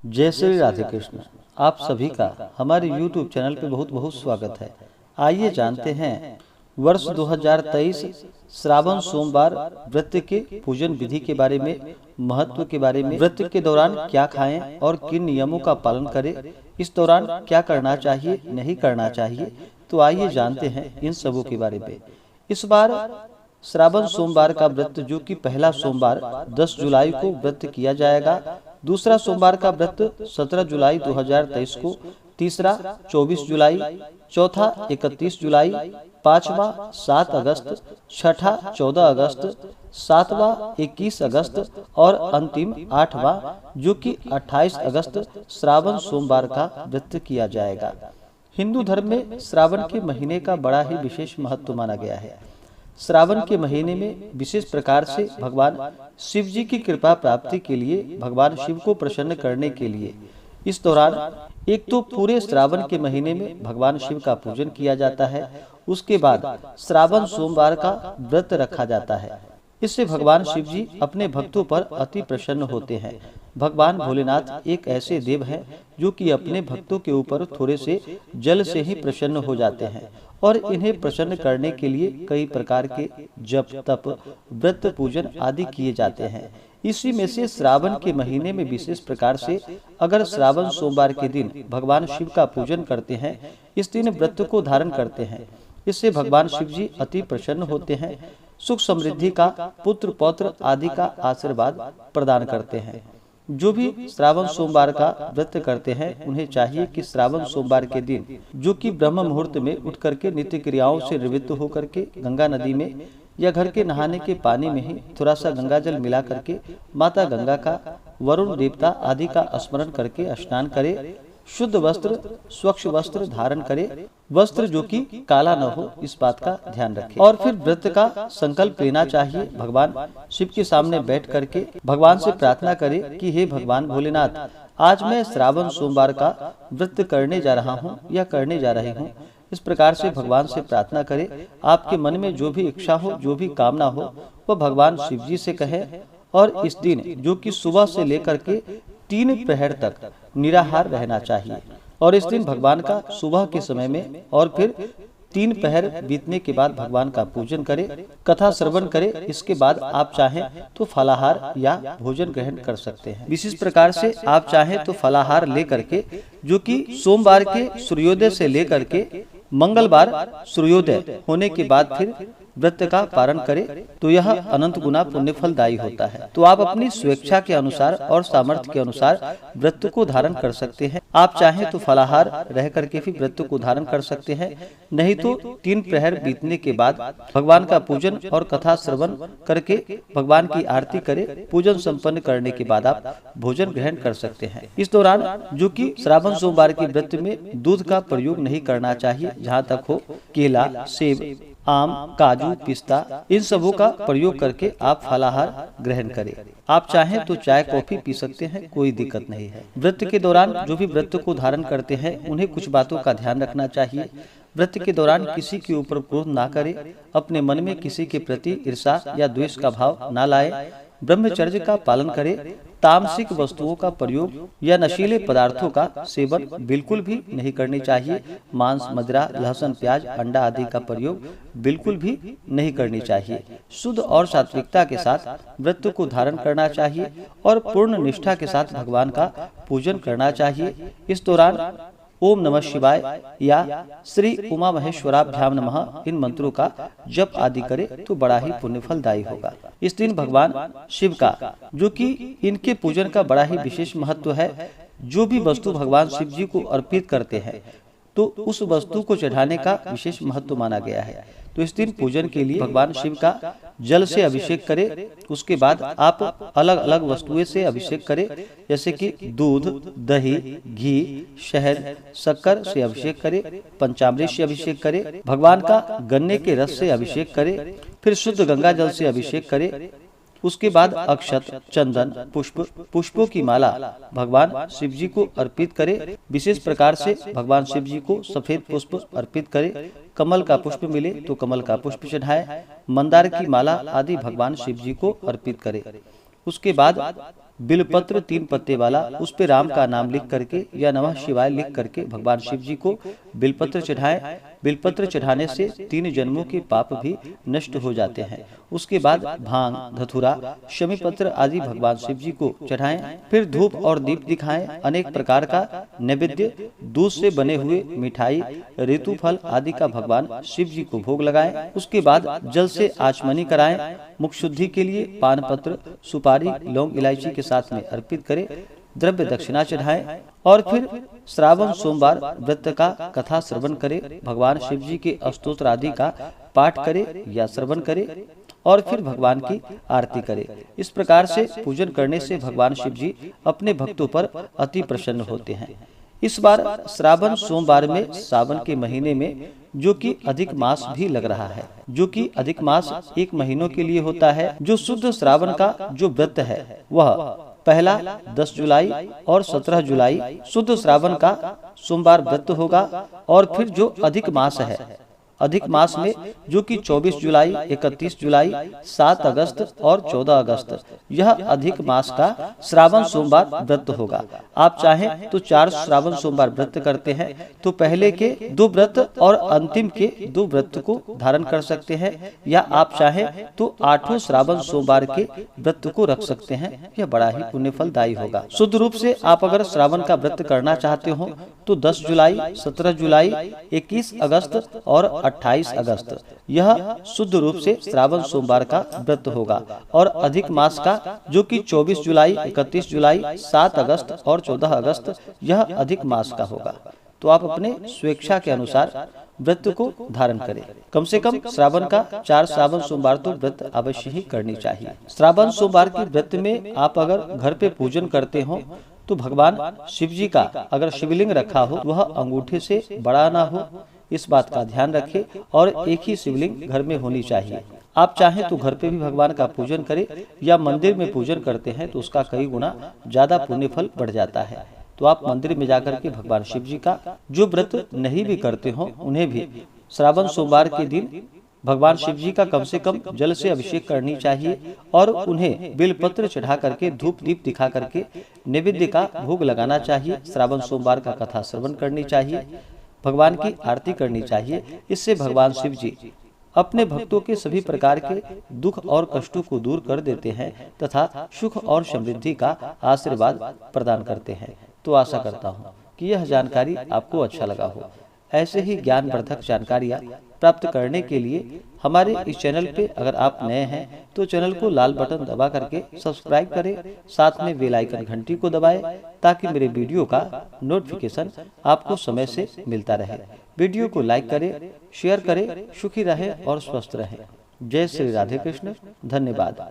जय श्री राधे कृष्ण। आप सभी का हमारे YouTube चैनल पे बहुत बहुत स्वागत है। आइए जानते हैं वर्ष 2023 श्रावण सोमवार व्रत के पूजन विधि के बारे में, महत्व के बारे में, व्रत के दौरान क्या खाएं और किन नियमों का पालन करें, इस दौरान क्या करना चाहिए नहीं करना चाहिए। तो आइए जानते हैं इन सबों के बारे में। इस बार श्रावण सोमवार का व्रत, जो कि पहला सोमवार 10 जुलाई को व्रत किया जाएगा, दूसरा सोमवार का व्रत 17 जुलाई 2023 को, तीसरा 24 जुलाई, चौथा 31 जुलाई, पांचवा 7 अगस्त, छठा 14 अगस्त, सातवां 21 अगस्त और अंतिम 8वां जो कि 28 अगस्त श्रावण सोमवार का व्रत किया जाएगा। हिंदू धर्म में श्रावण के महीने का बड़ा ही विशेष महत्व माना गया है। श्रावण के महीने में विशेष प्रकार से भगवान शिव जी की कृपा प्राप्ति के लिए, भगवान शिव को प्रसन्न करने के लिए इस दौरान एक तो पूरे श्रावण के महीने में भगवान शिव का पूजन किया जाता है, उसके बाद श्रावण सोमवार का व्रत रखा जाता है। इससे भगवान शिव जी अपने भक्तों पर अति प्रसन्न होते हैं। भगवान भोलेनाथ एक ऐसे देव हैं जो कि अपने भक्तों के ऊपर थोड़े से जल से ही प्रसन्न हो जाते हैं और इन्हें प्रसन्न करने के लिए कई प्रकार के जप, तप, व्रत, पूजन आदि किए जाते हैं। इसी में से श्रावण के महीने में विशेष प्रकार से अगर श्रावण सोमवार के दिन भगवान शिव का पूजन करते हैं, इस दिन व्रत को धारण करते हैं, इससे भगवान शिव जी अति प्रसन्न होते हैं, सुख समृद्धि का, पुत्र पौत्र आदि का आशीर्वाद प्रदान करते हैं। जो भी श्रावण सोमवार का व्रत करते हैं, उन्हें चाहिए कि श्रावण सोमवार के दिन, जो कि ब्रह्म मुहूर्त में उठ करके नित्य क्रियाओं से निवृत्त होकर के गंगा नदी में या घर के नहाने के पानी में ही थोड़ा सा गंगा जल मिला करके माता गंगा का, वरुण देवता आदि का स्मरण करके स्नान करे, शुद्ध वस्त्र, स्वच्छ वस्त्र धारण करे, वस्त्र जो कि काला न हो, इस बात का ध्यान रखें। और फिर व्रत का संकल्प लेना चाहिए। भगवान शिव के सामने बैठ करके भगवान से प्रार्थना करे कि हे भगवान भोलेनाथ, आज मैं श्रावण सोमवार का व्रत करने जा रहा हूँ या करने जा रही हूँ। इस प्रकार से भगवान से प्रार्थना करे। आपके मन में जो भी इच्छा हो, जो भी कामना हो, वह भगवान शिव जी से कहे। और इस दिन, जो कि सुबह से लेकर के 3 प्रहर तक निराहार रहना चाहिए। और इस दिन भगवान का सुबह के समय में और फिर 3 प्रहर बीतने के बाद भगवान का पूजन करे, कथा श्रवण करे। इसके बाद आप चाहें तो फलाहार या भोजन ग्रहण कर सकते हैं। विशेष प्रकार से आप चाहें तो फलाहार ले करके, जो कि सोमवार के सूर्योदय से लेकर के मंगलवार सूर्योदय होने के बाद फिर व्रत का पारण करें, तो यह अनंत गुना पुण्य फलदायी होता है। तो आप अपनी स्वेच्छा के अनुसार और सामर्थ्य के अनुसार व्रत को धारण कर सकते हैं। आप चाहें तो फलाहार रह करके भी व्रत को धारण कर सकते हैं, नहीं तो 3 प्रहर बीतने के बाद भगवान का पूजन और कथा श्रवण करके भगवान की आरती करें। पूजन संपन्न करने के बाद आप भोजन ग्रहण कर सकते हैं। इस दौरान, जो कि श्रावण सोमवार के व्रत में दूध का प्रयोग नहीं करना चाहिए, जहाँ तक हो केला, सेब, आम, काजू, पिस्ता, इन सबों का प्रयोग करके आप फलाहार ग्रहण करें। आप चाहें तो चाय कॉफी पी सकते हैं, कोई दिक्कत नहीं है। व्रत के दौरान जो भी व्रत को धारण करते हैं, उन्हें कुछ बातों का ध्यान रखना चाहिए। व्रत के दौरान किसी के ऊपर क्रोध ना करें, अपने मन में किसी के प्रति ईर्षा या द्वेष का भाव ना लाए, ब्रह्मचर्य का पालन करें, तामसिक वस्तुओं का प्रयोग या नशीले पदार्थों का सेवन बिल्कुल भी नहीं करनी चाहिए। मांस, मदिरा, लहसुन, प्याज, अंडा आदि का प्रयोग बिल्कुल भी नहीं करनी चाहिए। शुद्ध और सात्विकता के साथ व्रत को धारण करना चाहिए और पूर्ण निष्ठा के साथ भगवान का पूजन करना चाहिए। इस दौरान ओम नमः शिवाय या श्री उमा महेश्वराभ्याम नमः, इन मंत्रों का जप आदि करे तो बड़ा ही पुण्य फलदायी होगा। इस दिन भगवान शिव का, जो कि इनके पूजन का बड़ा ही विशेष महत्व है, जो भी वस्तु भगवान शिव जी को अर्पित करते हैं, तो उस वस्तु को चढ़ाने का विशेष महत्व माना गया है। तो इस दिन पूजन के लिए भगवान शिव का जल से अभिषेक करें। उसके बाद आप अलग अलग वस्तुएं से अभिषेक करें, जैसे कि दूध, दही, घी, शहद, शक्कर से अभिषेक करें, पंचामृत से अभिषेक करें, भगवान का गन्ने के रस से अभिषेक करें, फिर शुद्ध गंगा जल से अभिषेक करें। उसके बाद अक्षत, चंदन, पुष्पों की माला भगवान शिव जी को अर्पित करे। विशेष प्रकार से भगवान शिव जी को सफेद पुष्प अर्पित करे। कमल का पुष्प मिले तो कमल का पुष्प चढ़ाए, मंदार की माला आदि भगवान शिव जी को अर्पित करे। उसके बाद बिलपत्र 3 पत्ते वाला, उस पे राम का नाम लिख करके या नमः शिवाय लिख करके भगवान शिव जी को बिलपत्र चढ़ाएं। बिलपत्र चढ़ाने से 3 जन्मों के पाप भी नष्ट हो जाते हैं। उसके बाद भांग, धतूरा, शमी पत्र आदि भगवान शिव जी को चढ़ाएं। फिर धूप और दीप दिखाएं। अनेक प्रकार का नैवेद्य, दूध से बने हुए मिठाई, ऋतु फल आदि का भगवान शिव जी को भोग लगाएं। उसके बाद जल से आचमनी कराएं। मुख शुद्धि के लिए पान पत्र, सुपारी, लौंग, इलायची के साथ में अर्पित करें। द्रव्य दक्षिणा चढ़ाएं और फिर श्रावण सोमवार व्रत का कथा श्रवण करें। भगवान शिव जी के स्तोत्र आदि का पाठ करें या श्रवण करें और फिर भगवान की आरती करें। इस प्रकार से पूजन करने से भगवान शिव जी अपने भक्तों पर अति प्रसन्न होते हैं। इस बार श्रावण सोमवार में सावन के महीने में जो कि अधिक मास भी लग रहा है, जो कि अधिक मास 1 महीनों के लिए होता है। जो शुद्ध श्रावण का जो व्रत है वह पहला 10 जुलाई और 17 जुलाई शुद्ध श्रावण का सोमवार व्रत होगा। और फिर जो अधिक मास है, अधिक मास में जो कि 24 जुलाई, 31 जुलाई, 7 अगस्त और 14 अगस्त, यह अधिक मास का श्रावण सोमवार व्रत होगा। आप चाहें तो 4 श्रावण सोमवार व्रत करते हैं तो पहले के 2 व्रत और अंतिम के 2 व्रत को धारण कर सकते हैं, या आप चाहें तो 8 श्रावण सोमवार के व्रत को रख सकते हैं। यह बड़ा ही पुण्य फलदायी होगा। शुद्ध रूप से आप अगर श्रावण का व्रत करना चाहते हो तो 10 जुलाई, 17 जुलाई, 21 अगस्त और 28 अगस्त यह शुद्ध रूप से श्रावण सोमवार का व्रत होगा। और अधिक मास का जो कि 24 जुलाई, 31 जुलाई, 7 अगस्त और 14 अगस्त यह अधिक मास का होगा। तो आप अपने स्वेच्छा के अनुसार व्रत को धारण करें। कम से कम श्रावण का 4 श्रावण सोमवार तो व्रत अवश्य ही करनी चाहिए। श्रावण सोमवार के व्रत में आप अगर घर पे पूजन करते हो तो भगवान शिव जी का अगर शिवलिंग रखा हो वह अंगूठे से बड़ा ना हो, इस बात का ध्यान रखें। और एक ही शिवलिंग घर में होनी चाहिए। आप चाहें तो घर पे भी भगवान का पूजन करें या मंदिर में पूजन करते हैं तो उसका कई गुना ज्यादा पुण्य फल बढ़ जाता है। तो आप मंदिर में जाकर के भगवान शिव जी का, जो व्रत नहीं भी करते हो उन्हें भी श्रावण सोमवार के दिन भगवान शिव जी का कम से कम जल से अभिषेक करनी चाहिए और उन्हें बेलपत्र चढ़ा करके, धूप दीप दिखा करके नैवेद्य का भोग लगाना चाहिए। श्रावण सोमवार का कथा श्रवण करनी चाहिए, भगवान की आरती करनी चाहिए। इससे भगवान शिव जी अपने भक्तों के सभी प्रकार के दुख और कष्टों को दूर कर देते हैं तथा सुख और समृद्धि का आशीर्वाद प्रदान करते हैं। तो आशा करता हूँ कि यह जानकारी आपको अच्छा लगा हो। ऐसे ही ज्ञानवर्धक जानकारियाँ प्राप्त करने के लिए हमारे इस चैनल पे अगर आप नए हैं तो चैनल को लाल बटन दबा करके सब्सक्राइब करें, साथ में बेल आइकन घंटी को दबाएं ताकि मेरे वीडियो का नोटिफिकेशन आपको समय से मिलता रहे। वीडियो को लाइक करें, शेयर करें। सुखी रहे और स्वस्थ रहे। जय श्री राधे कृष्ण। धन्यवाद।